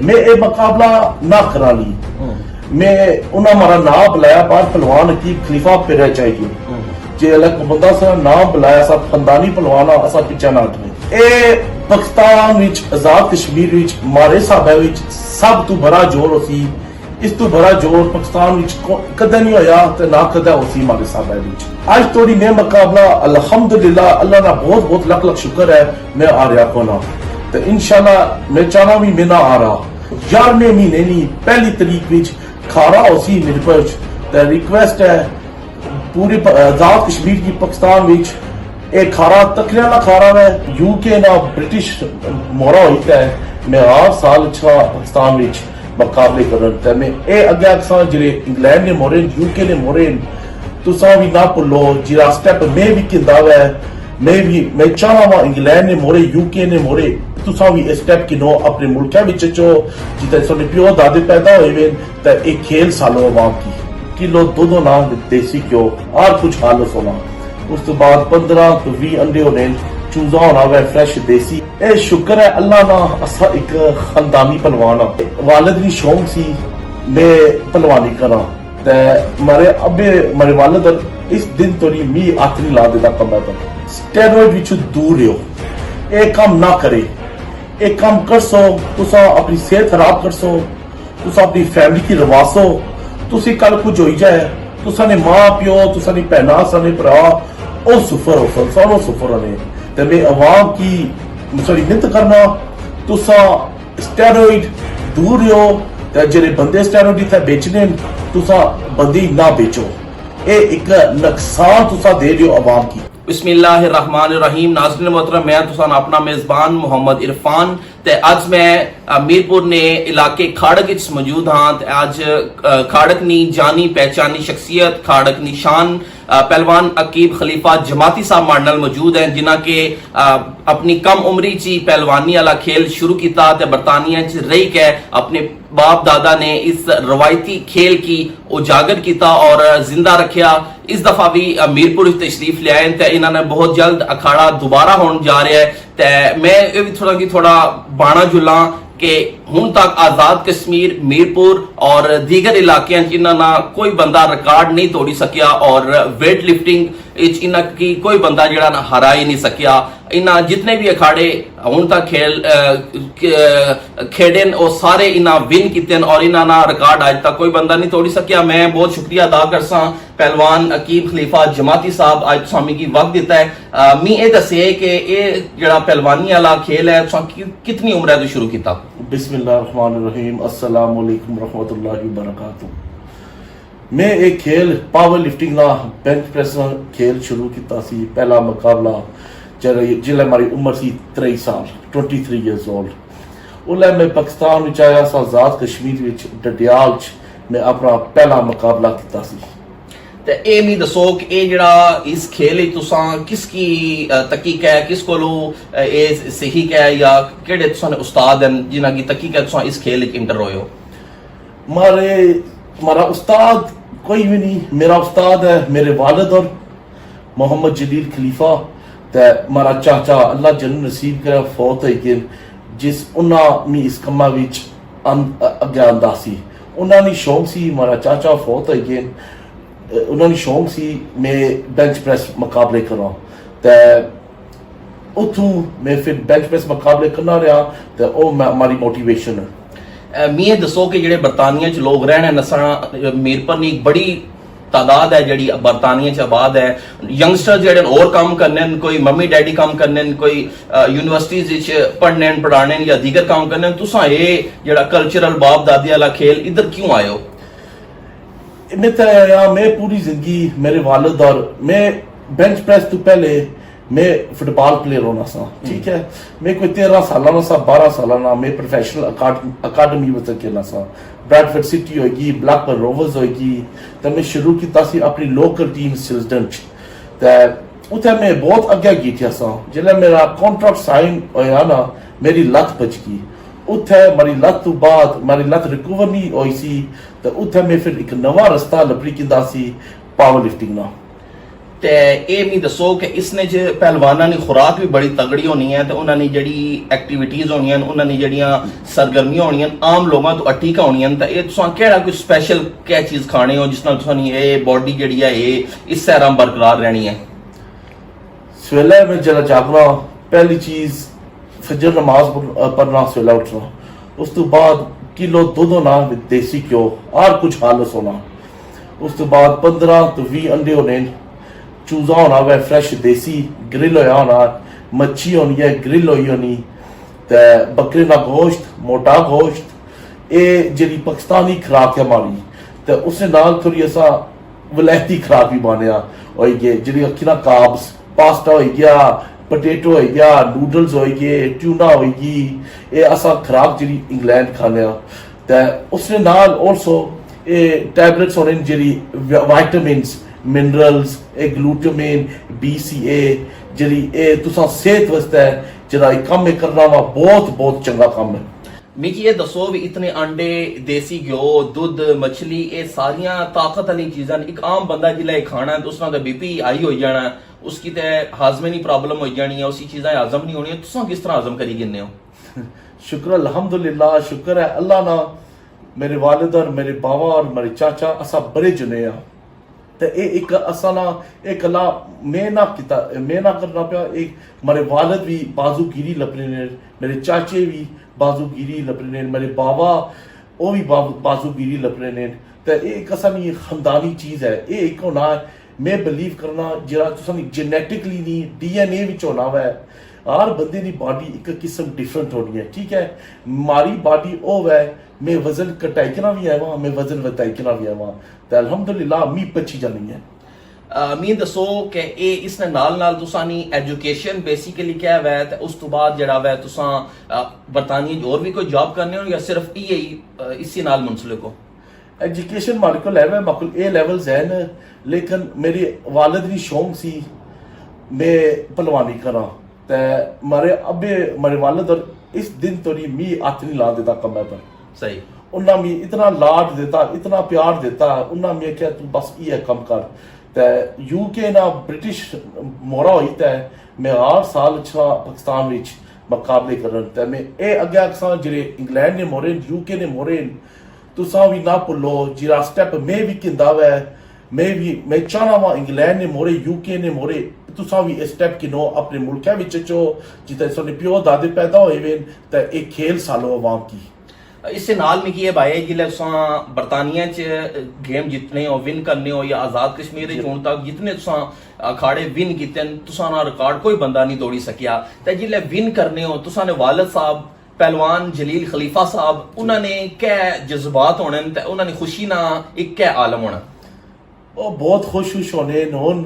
मैं ये मुकाबला ना करा ली। मैं उन्हें हमारा नाम बुलाया बाहर पहलवान अकीब खलीफा फिर चाहिए जे अलग बंदा सा नाम बुलाया सा खंदानी पहलवान असा पिछा ना हटने। ए पाकिस्तान विच आजाद कश्मीर विच मारे साहबे विच सब तो बड़ा जोर होसी, इस तो बड़ा जोर पाकिस्तान विच कदे नहीं होया ते ना कदे होसी मारे साहबे विच। आज तोड़ी मैं मुकाबला अल्हम्दुलिल्लाह अल्लाह का बहुत बहुत लख लख शुक्र है मैं आ रहा कोना ते इंशाल्लाह मैं चाहना भी मैं ना आ रहा 11वें महीने नहीं पहली तारीख विच खारा होसी मेरे पास ते रिक्वेस्ट है पूरे आजाद कश्मीर की पाकिस्तान विच एक खारा तकरिया ना खारा है यूके ना ब्रिटिश मोरा होता है। मैं हर साल अच्छा पाकिस्तान विच मुकाबले करन ते मैं ए अगे अक्सा जिले इंग्लैंड ने मोरे यूके ने मोरे तुसा भी ना भुल्लो जिरा स्टेप मैं भी किंदा है मैं चाहना वा इंग्लैंड ने मोरे यूके ने मोरे तुसा भी इस स्टेप की नो अपने मुल्क विच चो जिते सोने प्यो दादे पैदा हुए ते एक खेल सालो अवाम की किलो दो ना देसी घ्यो और कुछ खालो सोना उस तो बाद 15 तो 20 अंडे होने चूजा होना वह फ्रेश देसी। ए शुक्र है अल्लाह ना असा एक खानदानी पहलवान वालिद दी शौक सी मैं पहलवानी करा ते मारे अबे मारे वालिद इस दिन तोड़ी मी आखिरी ला देता कम है स्टेरॉइड विच दूर रहो ए काम ना करे ए काम कर सो तुसा अपनी सेहत खराब कर सो तुसा अपनी फैमिली की रवासो तुसी कल कुछ हो जाए तुसा ने मां प्यो तुसा ने भैना साने भरा ओ सुफर हो सारो सुफर ने ते मैं अवाम की सॉरी मिन्नत करना तुसा स्टेरॉइड दूर रहो ते जेरे बंदे स्टेरॉइड इत्थे बेचने तुसा बंदी ना बेचो ए एक नुकसान तुसा दे रहे हो अवाम की। बिस्मिल्लाहिर्रहमानिर्रहीम नाज़रीन मोहतरम मैं तुसान अपना मेज़बान मोहम्मद इरफान ते अज मैं मीरपुर ने इलाके खाड़क विच मौजूद हाँ ते अज खाड़क नी जानी पहचानी शख्सियत खाड़क नी शान पहलवान अकीब खलीफा जमाती साहब माड़े नाल मौजूद हैं जिन्हां के अपनी कम उम्री ची पहलवानी वाला खेल शुरू किया ते बरतानिया च रही के अपने बाप दादा ने इस रवायती खेल की उजागर किया और जिंदा रखा। इस दफा भी मीरपुर तशरीफ ले आए ते इन्होंने बहुत जल्द अखाड़ा दोबारा होने जा रहा है ते मैं ये भी थोड़ा बाणा जुला कि हुण तक आजाद कश्मीर मीरपुर और दीगर इलाके जिन्होंने कोई बंदा रिकॉर्ड नहीं तोड़ी सकिया और वेट लिफ्टिंग इन्ह की कोई बंदा जिहड़ा हरा ही नहीं सकिया। इन्ह जितने भी अखाड़े हुण तक खेडे वो सारे इन्ह विन किते और इन्होंने रिकॉर्ड अज तक कोई बंदा नहीं तोड़ी सकिया। मैं बहुत शुक्रिया अदा करसा पहलवान अकीब खलीफा जमाती साहब अज स्वामी की वक्त दिता है। मी ये दसे कि ये जिहड़ा पहलवानी वाला खेल है कितनी उम्र है तो शुरू किया? बिस्मिल्लाहिर्रहमानिर्रहीम अस्सलामु अलैकुम रहमतुल्लाहि वबरकातुहू। मैं एक खेल पावर लिफ्टिंग का बेंच प्रेस का खेल शुरू किया सी। पहला मुकाबला जिले हमारी उम्र सी 23 साल 23 ईयर्स ओल्ड उल्ले मैं पाकिस्तान विच आया सा आजाद कश्मीर विच डडियाल च मैं अपना पहला मुकाबला किया सी। ते ए मी दसो कि ए जिहड़ा इस खेल तुसां किसकी तकीक है किस कोलो ए सही है या केड़े तुसां उस्ताद हैं जिन्हां की तकीक है तुसां इस खेल विच इंटर होए हो? हमारा उस्ताद कोई भी नहीं, मेरा उस्ताद है मेरे वालिद और मोहम्मद जलील खलीफा ते हमारा चाचा अल्लाह जन्नत नसीब करे फौत है कि जिस उन्ना मी इस कम्मा विच अगे आंदा सी उन्होंने शौक सी हमारा चाचा फौत है कि उन्होंने शौक सी मैं बेंच प्रेस मुकाबले करा ते उथू मैं फिर बेंच प्रेस मुकाबले करना रहा ते ओ हमारी मोटिवेशन है। मी ये दसो कि जेडे बरतानिया च लोग रहने नसना मीरपुर नी एक बड़ी तादाद है जी बरतानिया च आबाद है। यंगस्टर जेडे और काम करने कोई मम्मी डैडी काम करने कोई यूनिवर्सिटीज पढ़ने पढ़ाने या दीगर काम करने तुसा ये जेड़ा कल्चरल बाप दादी वाला खेल इधर क्यों आए हो? मैं पूरी जिंदगी मेरे वालिद और मैं बेंच प्रेस तो पहले मैं फुटबॉल प्लेयर होना सा ठीक है। मैं कोई 13 साल सा 12 साल मैं प्रोफेशनल अकाडमी में खेलना सा ब्रैडफोर्ड सिटी होगी ब्लैकबर्न रोवर्स होगी तो मैं शुरू किया सी अपनी लोकल टीम सिल्सडन उत्थे मैं बहुत अगे गीठिया सा जिसले मेरा कॉन्ट्रैक्ट साइन होया ना मेरी लत बच गई उत्थे मेरी लत तो बाद मेरी लत रिकवर नहीं हुई सी तो उत्थे मैं फिर एक नवा रास्ता लभरी किंदा सी पावर लिफ्टिंग ना। ਤੇ ਇਹ ਵੀ ਦੱਸੋ ਕਿ ਇਸਨੇ ਚ ਪਹਿਲਵਾਨਾਂ ਦੀ ਖੁਰਾਕ ਵੀ ਬੜੀ ਤਗੜੀ ਹੋਣੀ ਹੈ ਤੇ ਉਹਨਾਂ ਦੀ ਜਿਹੜੀ ਐਕਟੀਵਿਟੀਜ਼ ਹੋਣੀਆਂ ਉਹਨਾਂ ਦੀ ਜਿਹੜੀਆਂ ਸਰਗਰਮੀਆਂ ਹੋਣੀਆਂ ਆਮ ਲੋਕਾਂ ਤੋਂ ਅੱਟੀ ਹੋਣੀਆਂ ਤਾਂ ਇਹ ਤੁਸੀਂ ਕਿਹੜਾ ਕੋਈ ਸਪੈਸ਼ਲ ਕਿਆ ਚੀਜ਼ ਖਾਣੇ ਹੋ ਜਿਸ ਨਾਲ ਤੁਹਾਨੂੰ ਇਹ ਬੋਡੀ ਜਿਹੜੀ ਹੈ ਇਹ ਇਸ ਤਰ੍ਹਾਂ ਬਰਕਰਾਰ ਰਹਿਣੀ ਹੈ? सवेला मैं जरा जागना, पहली चीज फजर नमाज पढ़ना, सवेला उठना, उस तो बाद किलो दूध होना देसी घ्यो हर कुछ हालस होना, उस तो बाद 15 तो 20 अंडे होने, चूजा होना वह फ्रेश देसी ग्रिल होया होना, मच्छी होनी है ग्रिल होई होनी, ते बकरे का गोश्त मोटा गोश्त, ये जी पाकिस्तानी खुराक है हमारी, ते उसने नाल थोड़ी ऐसा वलैती खुराक भी मानिया होई गए जी अखी ना काब्स पास्ता हो गया, पटेटो हो गया, नूडल्स हो गए, ट्यूना होगी, ये असा खुराक जी इंग्लैंड खाने ते उसने नाल ऑल्सो ये टैबलेट्स होने जी वाइटामिन्स मिनरल्स ए ग्लूटामिन BCA जी ये तुसा सेहत वास्ते जरा काम करना वा बहुत चंगा काम है। मिगी ये दसो भी इतने अंडे देसी घ्यो दुध मछली ये सारियां ताकत वाली चीजां एक आम बंदा जिले खाना है तो उसका तो BP हाई हो जाना, उसकी तो हाजमे की प्रॉब्लम हो जानी है, उसी चीज़ें हजम नहीं होनी, तुम किस तरह हजम करी गिनने हो? शुक्र अल्हम्दुलिल्लाह, शुक्र है अल्लाह ना, मेरे वालिद और मेरे बाबा और मेरे चाचा असा बड़े जुने आ ते एक असा ना एक अल्लाह मैं ना करना पिया, एक मेरे वालिद भी बाजूगिरी लपने ने, मेरे चाचे भी बाजूगिरी लपने ने, मेरे बाबा वो भी बाजूगिरी लपने ने, ते एक असा नहीं खानदानी चीज है, ये एक होना मैं बिलीव करना जरा तुसां जेनेटिकली नहीं DNA विच होना वै, हर बंदे दी बॉडी एक किस्म डिफरेंट होनी है, ठीक है, मारी बॉडी ओ वै, मैं वजन घटाई के ना भी आवा, मैं वजन वधाई के ना भी आवा, ते अल्हम्दुलिल्लाह मी पची जानी है। मी दसो कि ये इसने नाल तुसानी एजुकेशन बेसिकली क्या वै ते उस तो बाद जड़ा वै तुसां बरतानिया और भी कोई जॉब करने हो या सिर्फ यही इसी नाल मुंसलिक हो? एजुकेशन मारे को लेवल माकुल A लेवल्स है न, लेकिन मेरी वालिद नी शौक सी मैं पहलवानी करा, ते मारे अबे मेरे वालिद और इस दिन तो नहीं मी हाथ नहीं ला देता कम पर, सही उन्ना मी इतना लाड देता इतना प्यार देता, उन्ना मैं क्या तू बस ये कम कर, ते UK ना ब्रिटिश मोरा होई ते मैं हर साल अच्छा पाकिस्तान विच मुकाबले करन, ते मैं ए अगे अक्सा जेरे इंग्लैंड ने मोरे UK ने मोरे तुसा भी ना भुल्लो जिरा स्टेप मैं भी किंदा वै, मैं चाहना वा इंग्लैंड ने मोरे UK ने मोरे तुसा भी इस स्टेप किनो अपने मुल्कै विच चो जिते सोने प्यो दादे पैदा होए वे ते एक खेल सालो अवाम की। इससे नाल मिगी ये भाई जिले तुसा बरतानिया च गेम जितने हो विन करने हो या आजाद कश्मीर हूं तक जितने तुसा अखाड़े विन कीते तुसा ना रिकॉर्ड कोई बंदा नहीं तोड़ी सकिया, ते जिले विन करने हो तुसा ने वालिद साहब पहलवान जलील खलीफा साहब उन्होंने क्या जज्बात होने ते उन्होंने खुशी ना एक क्या आलम होना? वो बहुत खुश होने नोन,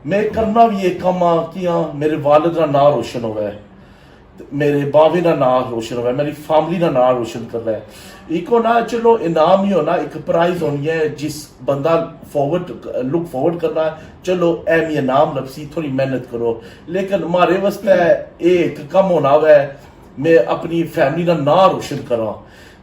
मैं करना भी एक काम कि हाँ मेरे वालिद का नाम रोशन हो गया, मेरे बाबे का नाम रोशन हो गया, मेरी फैमिली का नाम रोशन कर रहा है, एक होना चलो इनाम ही होना, एक प्राइज होनी है जिस बंदा लुक फॉरवर्ड करना है, चलो एम इनाम लपसी थोड़ी मेहनत करो, लेकिन हमारे वास्ते एक कम होना है मैं अपनी फैमिली का नाम रोशन करा,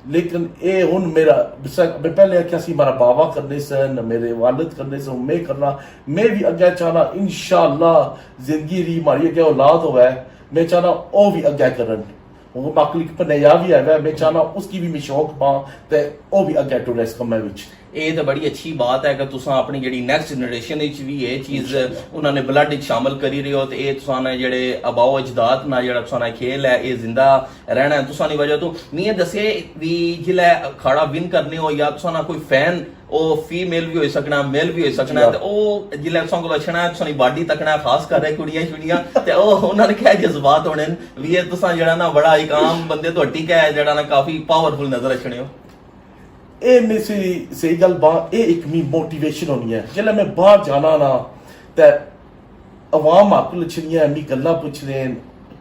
लेकिन ये हुन मेरा मैं पहले आख्या सी मेरा बाबा करने सन मेरे वालिद करने से मैं करना, मैं भी अगे चाहना इंशाअल्लाह जिंदगी री मारी अगे औलाद होवे मैं चाहना ओ भी अगे करन, वो बाकी पनैया भी है मैं चाहना उसकी भी मैं शौक पा ते ओ भी अगे टुरे इस कम्मे विच। ये तो बड़ी अच्छी बात है कि तुसा अपनी जेडी नेक्स्ट जनरेशन विच भी ये चीज उन्होंने ब्लड विच शामिल करी रहे हो ते ये तुसा ने जेडे अबाओ अजदाद ना जेड़ा तुसा ने खेल है ये जिंदा रहना है तुसा नी वजह तो मैं दसे भी जिले अखाड़ा विन करने हो या तुसा ना कोई फैन ओ फीमेल भी हो सकना मेल भी हो सकना ते ओ जिले तुसा को लक्षणा है तुसा नी बॉडी तकना खास कर रहे कुड़ियां छुड़ियां ते ओ उन्होंने क्या जज्बात होने भी ये तुसा जेड़ा ना बड़ा एक आम बंदे तो हटी है जेड़ा ना काफी पावरफुल नजर रखने हो। ए में सही गल बा ए एक मी मोटिवेशन होनी है जिले मैं बाहर जाना ना ते अवाम आकल लछनियां मी गल्ला पूछने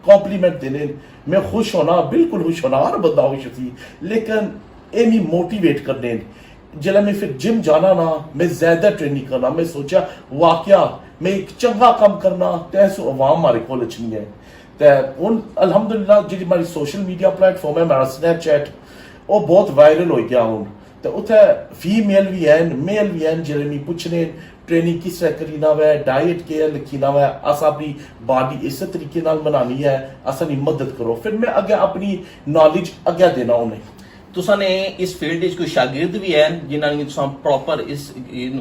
कॉम्प्लीमेंट देने मैं खुश होना बिल्कुल खुश होना हर बंदा खुश थी, लेकिन ए मी मोटिवेट करने जिले मैं फिर जिम जाना ना मैं ज्यादा ट्रेनिंग करना, मैं सोचा वाकया मैं एक चंगा काम करना तैसो अवाम मारे को लछनी है ते हुन अल्हम्दुलिल्लाह जी हमारी सोशल मीडिया प्लेटफॉर्म है मेरा स्नैपचैट वो बहुत वायरल हो गया हुन ਤੇ ਉੱਥੇ ਫੀਮੇਲ ਵੀ ਹਨ ਮੇਲ ਵੀ ਹਨ ਜਿਹੜੇ ਮੈਨੂੰ ਪੁੱਛਣੇ ट्रेनिंग किस तरह करी ना वै डाइट के लिखी ना वै अस अपनी बॉडी इस तरीके नाल बनानी है असानी मदद करो फिर मैं अगे अपनी नॉलेज अगे देना उन्हें तुसा ने इस फील्ड ਵਿੱਚ ਕੋਈ ਸ਼ਾਗਿਰਦ ਵੀ ਹਨ ਜਿਨ੍ਹਾਂ ਨੂੰ ਤੁਸੀਂ ਪ੍ਰੋਪਰ ਇਸ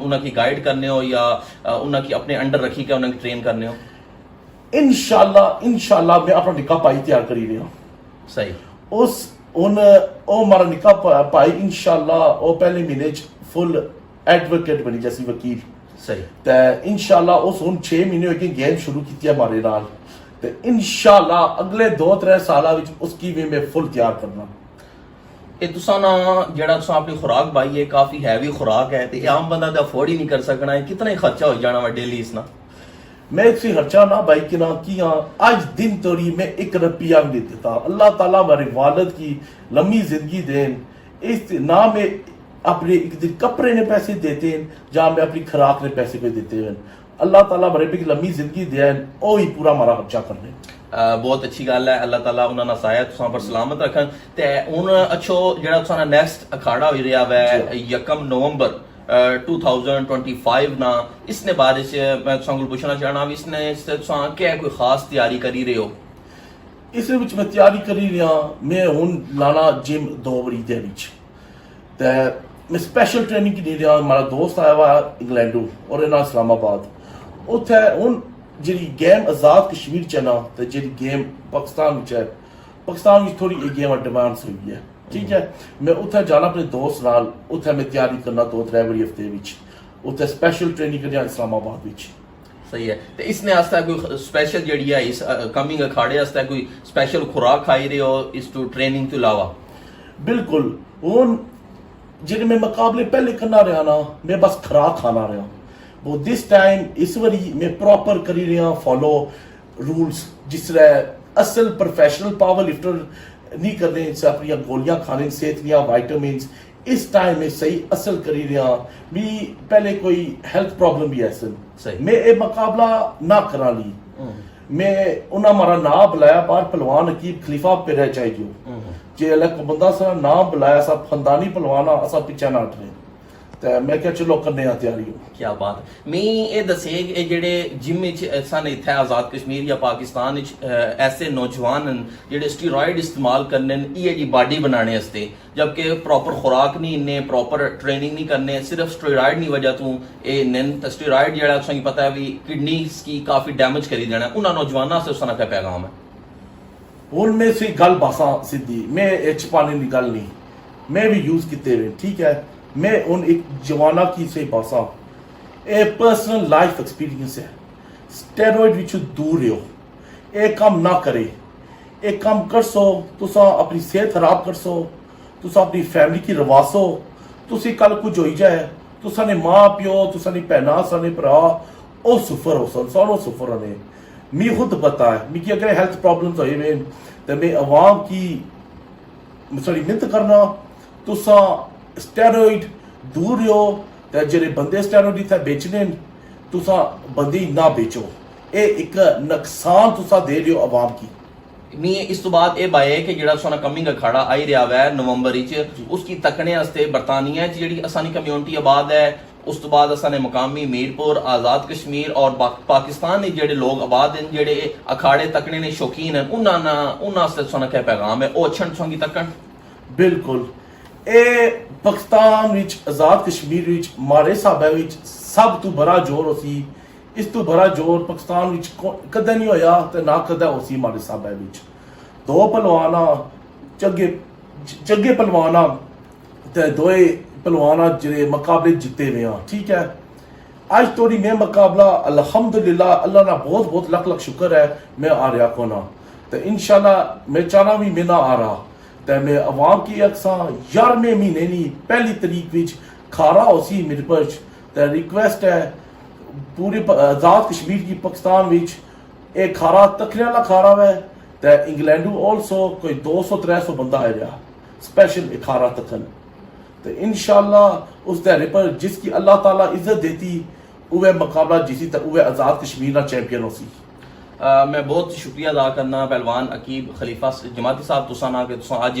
ਉਹਨਾਂ की गाइड करने हो या ਉਹਨਾਂ की अपने अंडर रखी के ਉਹਨਾਂ की ट्रेन करने हो इंशाल्लाह मैं अपना निकाह पाई तैयार करी रहा सही उस उन ओ हमारा निकाह पाई इंशाल्लाह ओ पहले महीने च फुल एडवोकेट बनी जैसी वकील सही ते इंशाल्लाह उस हुन 6 महीने होए गेम शुरू की है हमारे नाल ते इंशाल्लाह अगले 2-3 साल विच उसकी भी मैं फुल तैयार करना ਇਹ ਤੁਸਾਂ ਨਾ ਜਿਹੜਾ ਤੁਸਾਂ ਆਪਣੀ ਖੁਰਾਕ ਪਾਈ ਹੈ ਕਾਫੀ ਹੈਵੀ ਖੁਰਾਕ ਹੈ ਤੇ ਆਮ ਬੰਦਾ ਤਾਂ ਅਫੋਰਡ ਹੀ ਨਹੀਂ ਕਰ ਸਕਣਾ ਹੈ ਕਿਤਨਾ ਹੀ ਖਰਚਾ ਹੋ ਜਾਣਾ ਵਾ ਡੇਲੀ ਇਸ ਨਾਲ मैं इसे खर्चा ना भाई कि ना किया आज दिन तोड़ी मैं 1 रुपया नहीं देता अल्लाह ताला मेरे वालिद की लंबी जिंदगी देन इस ना मैं अपने एक दिन कपड़े ने पैसे देते हैं जहाँ मैं अपनी खुराक ने पैसे पे देते हैं अल्लाह ताला मेरे पे लंबी जिंदगी देन ओ ही पूरा हमारा खर्चा करने ਬਹੁਤ ਅੱਛੀ ਗੱਲ ਹੈ ਅੱਲਾਹ ਤਾਲਾ ਉਹਨਾਂ ਨਾਲ ਸਾਇਆ ਤੁਸਾਂ ਪਰ ਸਲਾਮਤ ਰੱਖਣ ਤੇ ਹੁਣ ਅੱਛੋ ਜਿਹੜਾ ਤੁਸਾਂ ਦਾ ਨੈਕਸਟ ਅਖਾੜਾ ਹੋ ਰਿਹਾ ਵੈ 1 ਨਵੰਬਰ 2025 ਨਾ ਇਸਨੇ ਬਾਰੇ ਚ ਮੈਂ ਤੁਸਾਂ ਕੋਲ ਪੁੱਛਣਾ ਚਾਹਣਾ ਵੀ ਇਸਨੇ ਤੁਸਾਂ ਕਿਆ ਕੋਈ ਖਾਸ ਤਿਆਰੀ ਕਰੀ ਰਹੇ ਹੋ ਇਸ ਵਿੱਚ ਮੈਂ ਤਿਆਰੀ ਕਰੀ ਰਿਹਾ ਮੈਂ ਹੁਣ ਲਾਣਾ ਜਿਮ 2 ਵਾਰੀ ਦੇ ਵਿੱਚ ਤੇ ਮੈਂ ਸਪੈਸ਼ਲ ਟ੍ਰੇਨਿੰਗ ਕੀ ਦੇ ਰਿਹਾ ਮੇਰਾ ਦੋਸਤ ਆਇਆ ਵਾ ਇੰਗਲੈਂਡੋਂ ਔਰ ਇਹਨਾਂ ਇਸਲਾਮਾਬਾਦ ਉੱਥੇ ਹੁਣ ਜਿਹੜੀ ਗੇਮ ਆਜ਼ਾਦ ਕਸ਼ਮੀਰ ਚ ਨਾ ਤੇ ਜਿਹੜੀ ਗੇਮ ਪਾਕਿਸਤਾਨ ਵਿੱਚ ਹੈ ਪਾਕਿਸਤਾਨ ਵਿੱਚ ਥੋੜੀ ਇਹ ਗੇਮ ਐਡਵਾਂਸ ਹੋਈ ਹੈ ਠੀਕ ਹੈ ਮੈਂ ਉੱਥੇ ਜਾਣਾ ਆਪਣੇ ਦੋਸਤ ਨਾਲ ਉੱਥੇ ਮੈਂ ਤਿਆਰੀ ਕਰਨਾ 2-3 ਵਾਰੀ ਹਫਤੇ ਵਿੱਚ ਉੱਥੇ ਸਪੈਸ਼ਲ ਟ੍ਰੇਨਿੰਗ ਕਰਿਆ ਇਸਲਾਮਾਬਾਦ ਵਿੱਚ ਸਹੀ ਹੈ ਤੇ ਇਸਨੇ ਆਸਤਾ ਕੋਈ ਸਪੈਸ਼ਲ ਜਿਹੜੀ ਹੈ ਇਸ ਕਮਿੰਗ ਅਖਾੜੇ ਆਸਤਾ ਕੋਈ ਸਪੈਸ਼ਲ ਖੁਰਾਕ ਖਾਈ ਰਹੇ ਹੋ ਇਸ ਤੋਂ ਟ੍ਰੇਨਿੰਗ ਤੋਂ ਇਲਾਵਾ ਬਿਲਕੁਲ ਹੁਣ ਜਿਹੜੇ ਮੈਂ ਮੁਕਾਬਲੇ ਪਹਿਲੇ ਕਰਨਾ ਰਿਹਾ ਨਾ ਮੈਂ ਬਸ ਖੁਰਾਕ ਖਾਣਾ ਰਿਹਾ वो दिस टाइम इस बारी मैं प्रॉपर करी रहा फॉलो रूल्स जिस तरह असल प्रोफेशनल पावर लिफ्टर नहीं करने से अपनी गोलियां खाने सेहत दियां वाइटामिन इस टाइम में सही असल करी रहा भी पहले कोई हेल्थ प्रॉब्लम भी है असल मैं ये मुकाबला ना करा ली मैं उन्हें हमारा नाम बुलाया बाहर पहलवान अकीब खलीफा पे रह चाहिए जे अलग बंदा सा नाम बुलाया सा खंदानी पहलवान असा पीछे ना हट रहे ਤੇ ਮੈਂ ਕਿਹਾ ਚਲੋ ਕਰਨੇ ਆ ਤਿਆਰੀ ਕੀ ਬਾਤ ਮੈਂ ਇਹ ਦੱਸੇ ਇਹ ਜਿਹੜੇ ਜਿਮ ਵਿੱਚ ਸਾਨੂੰ ਇੱਥੇ ਆਜ਼ਾਦ ਕਸ਼ਮੀਰ ਜਾਂ ਪਾਕਿਸਤਾਨ ਵਿੱਚ ਐਸੇ ਨੌਜਵਾਨ ਹਨ ਜਿਹੜੇ ਸਟੀਰੋਇਡ ਇਸਤੇਮਾਲ ਕਰਨੇ ਇਹ ਜੀ ਬਾਡੀ ਬਣਾਉਣੇ ਵਾਸਤੇ ਜਦਕਿ ਪ੍ਰੋਪਰ ਖੁਰਾਕ ਨਹੀਂ ਇੰਨੇ ਪ੍ਰੋਪਰ ਟ੍ਰੇਨਿੰਗ ਨਹੀਂ ਕਰਨੇ ਸਿਰਫ ਸਟੀਰੋਇਡ ਦੀ ਵਜ੍ਹਾ ਤੋਂ ਇਹ ਨਿੰਨ ਸਟੀਰੋਇਡ ਜਿਹੜਾ ਤੁਹਾਨੂੰ ਪਤਾ ਹੈ ਵੀ ਕਿਡਨੀਜ਼ ਕੀ ਕਾਫੀ ਡੈਮੇਜ ਕਰੀ ਦੇਣਾ ਉਹਨਾਂ ਨੌਜਵਾਨਾਂ ਸੇ ਉਸਨਾ ਕਿਆ ਪੈਗਾਮ ਹੈ ਹੁਣ ਮੈਂ ਸੇ ਗੱਲ ਬਾਸਾਂ ਸਿੱਧੀ ਮੈਂ ਇਹ ਛਪਾਣੇ ਦੀ ਗੱਲ ਨਹੀਂ ਮੈਂ ਵੀ ਯੂਜ਼ ਕੀਤੇ ਹੋਏ ਠੀਕ ਹੈ मैं उन एक जवाना की से पासा ए पर्सनल लाइफ एक्सपीरियंस है स्टेरॉइड विच दूर रहो ए काम ना करे ए काम कर सो तुसा अपनी सेहत खराब कर सो तुसा अपनी फैमिली की रवासो तुसी कल कुछ हो जाए तुसा ने मां प्यो तुसा ने भैना साने भरा ओ सुफर हो सन सारो सुफर ने मी खुद पता है मी कि अगर हेल्थ प्रॉब्लम्स होए में ते मैं अवाम की सॉरी मिन्नत करना तुसा स्टेरॉइड दूर रहो ते जेरे बंदे स्टेरॉइड इत्थे बेचने तुसा बंदी ना बेचो ये एक नुकसान तुसा दे रहे हो आवाम की मी इस तो बाद ये बाय है कि जेड़ा सोना कमिंग अखाड़ा आई रहा है नवंबर विच उसकी तकने वास्ते बरतानिया च जेड़ी असानी कम्युनिटी आबाद है उस तो बाद असाने मकामी मीरपुर आजाद कश्मीर और पाकिस्तान ने जेड़े लोग आबाद हैं जेड़े अखाड़े तकने ने शौकीन हैं उन्हां वास्ते सोना क्या पैगाम है ओ अच्छन संगी तकन बिल्कुल ਇਹ ਪਾਕਿਸਤਾਨ ਵਿੱਚ ਆਜ਼ਾਦ ਕਸ਼ਮੀਰ ਵਿੱਚ ਮਾਰੇ ਸਾਹਬੇ ਵਿੱਚ ਸਭ ਤੋਂ ਬੜਾ ਜ਼ੋਰ ਹੋਸੀ ਇਸ ਤੋਂ ਬੜਾ ਜ਼ੋਰ ਪਾਕਿਸਤਾਨ ਵਿੱਚ ਕਦੇ ਨਹੀਂ ਹੋਇਆ ਤੇ ਨਾ ਕਦੇ ਹੋਸੀ ਮਾਰੇ ਸਾਹਬੇ ਵਿੱਚ ਦੋ ਪਹਿਲਵਾਨਾਂ ਜੱਗੇ ਪਹਿਲਵਾਨਾਂ ਤੇ ਦੋਏ ਪਹਿਲਵਾਨਾਂ ਜਿਹੜੇ ਮੁਕਾਬਲੇ ਜਿੱਤੇ ਹੋਏ ਆ ਠੀਕ ਹੈ ਅੱਜ ਤੋੜੀ ਮੈਂ ਮੁਕਾਬਲਾ ਅਲਹਮਦੁਲਿਲਾ ਅੱਲਾਹ ਦਾ ਬਹੁਤ ਬਹੁਤ ਲੱਖ ਲੱਖ ਸ਼ੁਕਰ ਹੈ ਮੈਂ ਆ ਰਿਹਾ ਕੋਨਾ ਤੇ ਇਨਸ਼ਾਅੱਲਾ ਮੈਂ ਚਾਹਨਾ ਵੀ ਮੈਂ ਨਾ ਆ ਰਹਾ ਤੇ ਮੈਂ ਆਵਾਮ ਕੀ ਅਕਸਾ 11ਵੇਂ ਮਹੀਨੇ ਨਹੀਂ ਪਹਿਲੀ ਤਰੀਕ ਵਿੱਚ ਖਾਰਾ ਹੋਸੀ ਮੇਰੇ ਪਰਚ ਤੇ ਰਿਕਵੈਸਟ ਹੈ ਪੂਰੇ ਆਜ਼ਾਦ ਕਸ਼ਮੀਰ ਕੀ ਪਾਕਿਸਤਾਨ ਵਿੱਚ ਇਹ ਖਾਰਾ ਤਕਨੇ ਵਾਲਾ ਖਾਰਾ ਹੈ ਤੇ ਇੰਗਲੈਂਡੋਂ ਆਲਸੋ ਕੋਈ 200-300 ਬੰਦਾ ਆ ਰਿਹਾ स्पेशल खारा तखन तो इंशाल्लाह उस दायरे पर जिसकी अल्लाह ताला इज्जत देती वह मुकाबला जीती तो वह आज़ाद कश्मीर का चैंपियन हो सी मैं बहुत शुक्रिया अदा करना पहलवान अकीब खलीफा जमाती साहब तुसा ना कि तुसा अज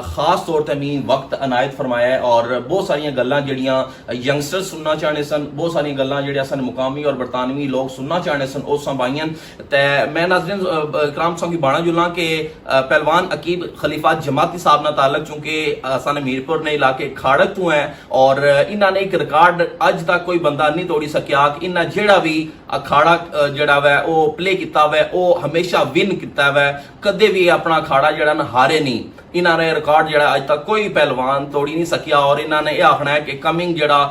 खास तौर ते मी वक्त अनायत फरमाया है और बहुत सारियां गल्लां जड़ियां यंगस्टर्स सुनना चाहने सन, बहुत सारियां गल्लां जड़ियां सन मुकामी और बरतानवी लोग सुनना चाहने सन उस संभाइयां ते मैं नाज़रीन इकराम तुसां की बाणा जुला कि पहलवान अकीब खलीफा जमाती साहब ना ताल्लुक चूंकि असन मीरपुर ने इलाके खाड़क तो है और इन्होंने एक रिकॉर्ड अज तक कोई बंदा नहीं तोड़ी सकिया कि इन्हें जेड़ा भी अखाड़ा जड़ा वै वो प्ले किया वै वो हमेशा विन किया वै, कदे भी अपना अखाड़ा जड़ा ना हारे नहीं। इन्होंने रिकॉर्ड जड़ा अज तक कोई पहलवान तोड़ी नहीं सकिया और इन्होंने यह आखना है कि कमिंग जड़ा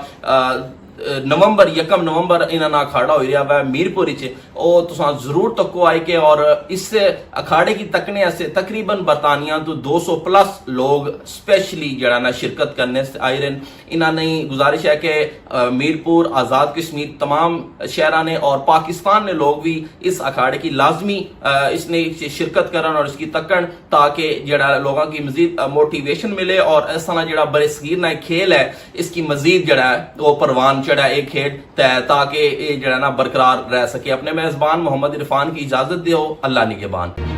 नवंबर 1 नवंबर इन्होंने अखाड़ा हो रहा वै मीरपुर जरूर तको आए के और इस अखाड़े की तकने से तकरीबन बरतानिया तो 200 प्लस लोग स्पेशली जड़ा ना शिरकत करने से आए रहे। इन्होंने गुजारिश है कि मीरपुर आज़ाद कश्मीर तमाम शहरा ने और पाकिस्तान ने लोग भी इस अखाड़े की लाजमी इसने शिरकत करन और इसकी तकन ताकि जड़ा लोगों की मजीद मोटिवेशन मिले और इस तरह जड़ा बरसगीर ना खेल है इसकी मजीद जड़ा है वो परवान चढ़ा एक खेल ताकि ये जड़ा ना बरकरार रह सके। अपने मेजबान मोहम्मद इरफान की इजाजत दो, अल्लाह निगहबान।